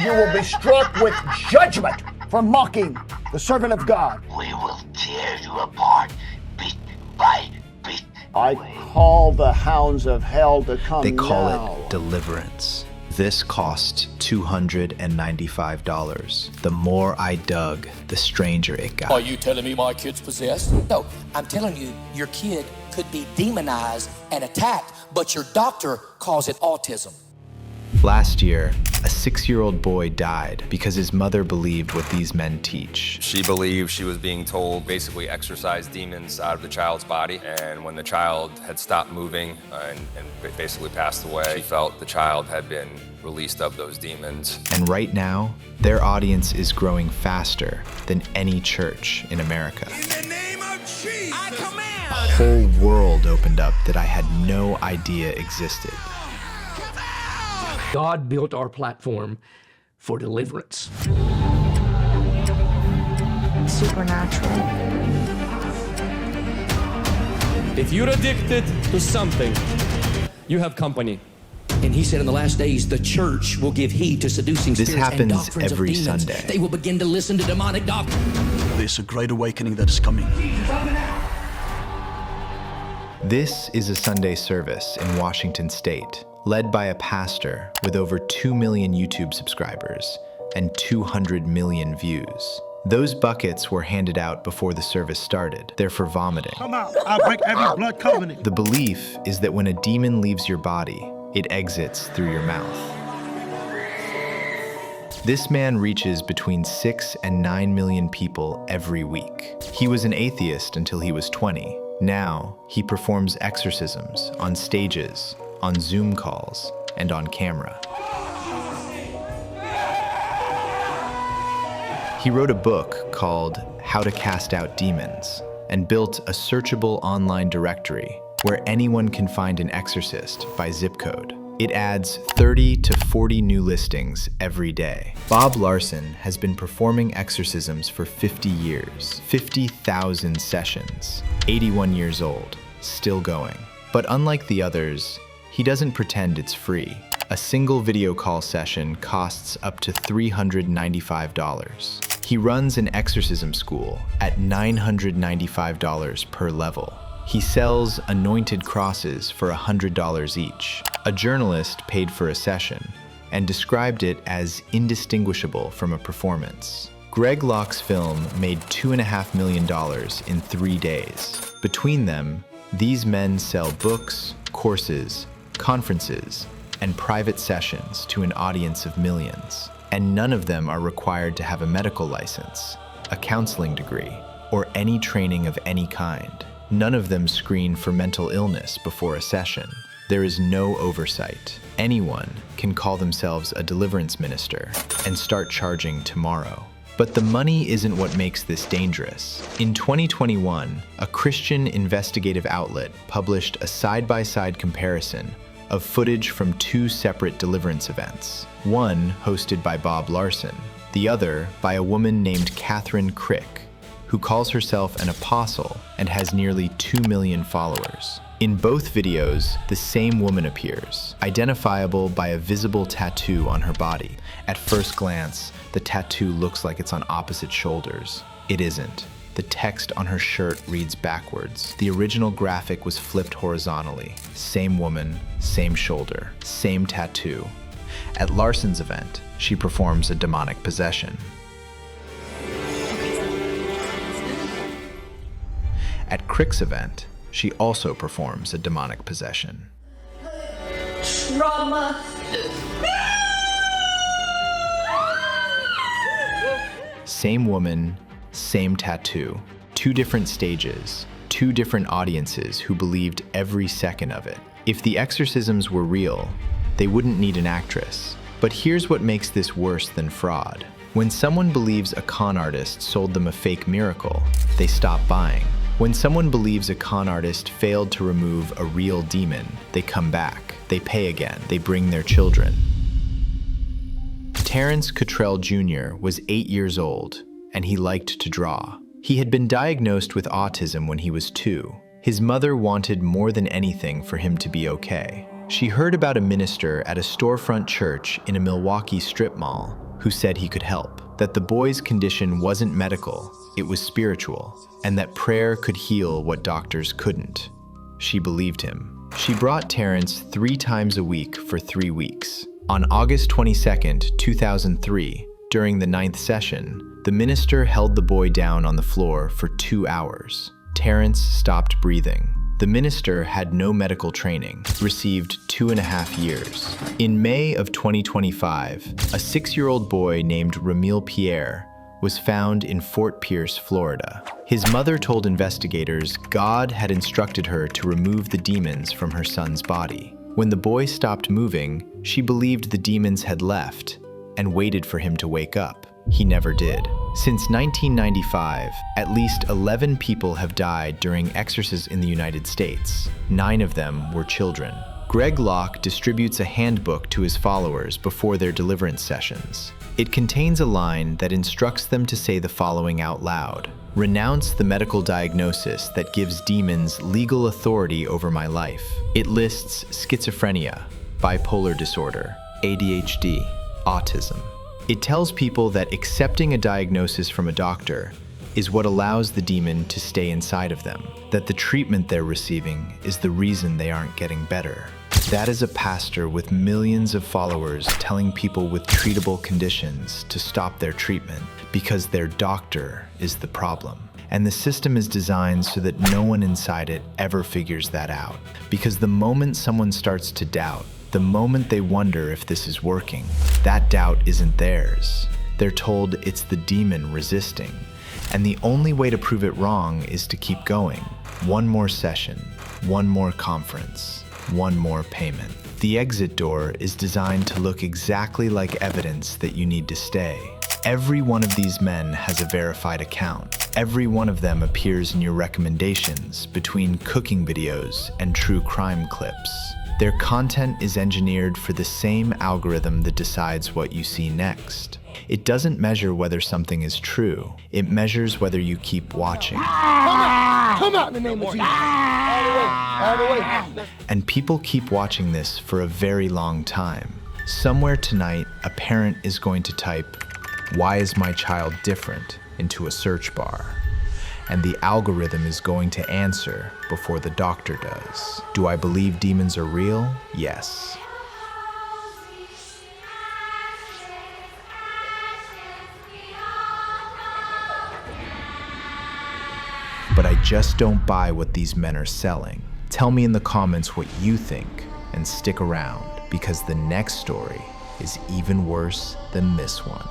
You will be struck with judgment for mocking the servant of God. We will tear you apart, bit by bit. I call the hounds of hell to come. They call now. it Deliverance. This cost $295. The more I dug, the stranger it got. Are you telling me my kid's possessed? No, I'm telling you, your kid could be demonized and attacked, but your doctor calls it autism. Last year, a 6-year-old boy died because his mother believed what these men teach. She believed she was being told basically exorcise demons out of the child's body. And when the child had stopped moving and basically passed away, she felt the child had been released of those demons. And right now, their audience is growing faster than any church in America. In the name of Jesus, I command. A whole world opened up that I had no idea existed. God built our platform for deliverance. Supernatural. If you're addicted to something, you have company. And he said in the last days, the church will give heed to seducing This spirits and happens doctrines every of demons. Sunday. They will begin to listen to demonic doctrine. There's a great awakening that is coming. This is a Sunday service in Washington State, led by a pastor with over 2 million YouTube subscribers and 200 million views. Those buckets were handed out before the service started. They're for vomiting. Come out. I break every blood covenant. The belief is that when a demon leaves your body, it exits through your mouth. This man reaches between 6 and 9 million people every week. He was an atheist until he was 20. Now, he performs exorcisms on stages, on Zoom calls, and on camera. He wrote a book called How to Cast Out Demons and built a searchable online directory where anyone can find an exorcist by zip code. It adds 30 to 40 new listings every day. Bob Larson has been performing exorcisms for 50 years, 50,000 sessions, 81 years old, still going. But unlike the others, he doesn't pretend it's free. A single video call session costs up to $395. He runs an exorcism school at $995 per level. He sells anointed crosses for $100 each. A journalist paid for a session and described it as indistinguishable from a performance. Greg Locke's film made $2.5 million in 3 days. Between them, these men sell books, courses, conferences, and private sessions to an audience of millions. And none of them are required to have a medical license, a counseling degree, or any training of any kind. None of them screen for mental illness before a session. There is no oversight. Anyone can call themselves a deliverance minister and start charging tomorrow. But the money isn't what makes this dangerous. In 2021, a Christian investigative outlet published a side-by-side comparison of footage from 2 separate deliverance events. One hosted by Bob Larson, the other by a woman named Kathryn Krick, who calls herself an apostle and has nearly 2 million followers. In both videos, the same woman appears, identifiable by a visible tattoo on her body. At first glance, the tattoo looks like it's on opposite shoulders. It isn't. The text on her shirt reads backwards. The original graphic was flipped horizontally. Same woman, same shoulder, same tattoo. At Larson's event, she performs a demonic possession. At Krick's event, she also performs a demonic possession. Trauma. Same woman, same tattoo. 2 different stages, 2 different audiences who believed every second of it. If the exorcisms were real, they wouldn't need an actress. But here's what makes this worse than fraud. When someone believes a con artist sold them a fake miracle, they stop buying. When someone believes a con artist failed to remove a real demon, they come back, they pay again, they bring their children. Terrence Cottrell Jr. was 8 years old, and he liked to draw. He had been diagnosed with autism when he was 2. His mother wanted more than anything for him to be okay. She heard about a minister at a storefront church in a Milwaukee strip mall who said he could help, that the boy's condition wasn't medical, it was spiritual, and that prayer could heal what doctors couldn't. She believed him. She brought Terrence 3 times a week for 3 weeks. On August 22nd, 2003, during the 9th session, the minister held the boy down on the floor for 2 hours. Terrence stopped breathing. The minister had no medical training, received 2.5 years. In May of 2025, a 6-year-old boy named Ramil Pierre was found in Fort Pierce, Florida. His mother told investigators God had instructed her to remove the demons from her son's body. When the boy stopped moving, she believed the demons had left and waited for him to wake up. He never did. Since 1995, at least 11 people have died during exorcisms in the United States. 9 of them were children. Greg Locke distributes a handbook to his followers before their deliverance sessions. It contains a line that instructs them to say the following out loud: "Renounce the medical diagnosis that gives demons legal authority over my life." It lists schizophrenia, bipolar disorder, ADHD, autism. It tells people that accepting a diagnosis from a doctor is what allows the demon to stay inside of them, that the treatment they're receiving is the reason they aren't getting better. That is a pastor with millions of followers telling people with treatable conditions to stop their treatment because their doctor is the problem. And the system is designed so that no one inside it ever figures that out. Because the moment someone starts to doubt, the moment they wonder if this is working, that doubt isn't theirs. They're told it's the demon resisting. And the only way to prove it wrong is to keep going. One more session, one more conference, one more payment. The exit door is designed to look exactly like evidence that you need to stay. Every one of these men has a verified account. Every one of them appears in your recommendations between cooking videos and true crime clips. Their content is engineered for the same algorithm that decides what you see next. It doesn't measure whether something is true. It measures whether you keep watching. Come out in the name of Jesus. All the way. And people keep watching this for a very long time. Somewhere tonight, a parent is going to type, "Why is my child different?" into a search bar. And the algorithm is going to answer before the doctor does. Do I believe demons are real? Yes. But I just don't buy what these men are selling. Tell me in the comments what you think, and stick around, because the next story is even worse than this one.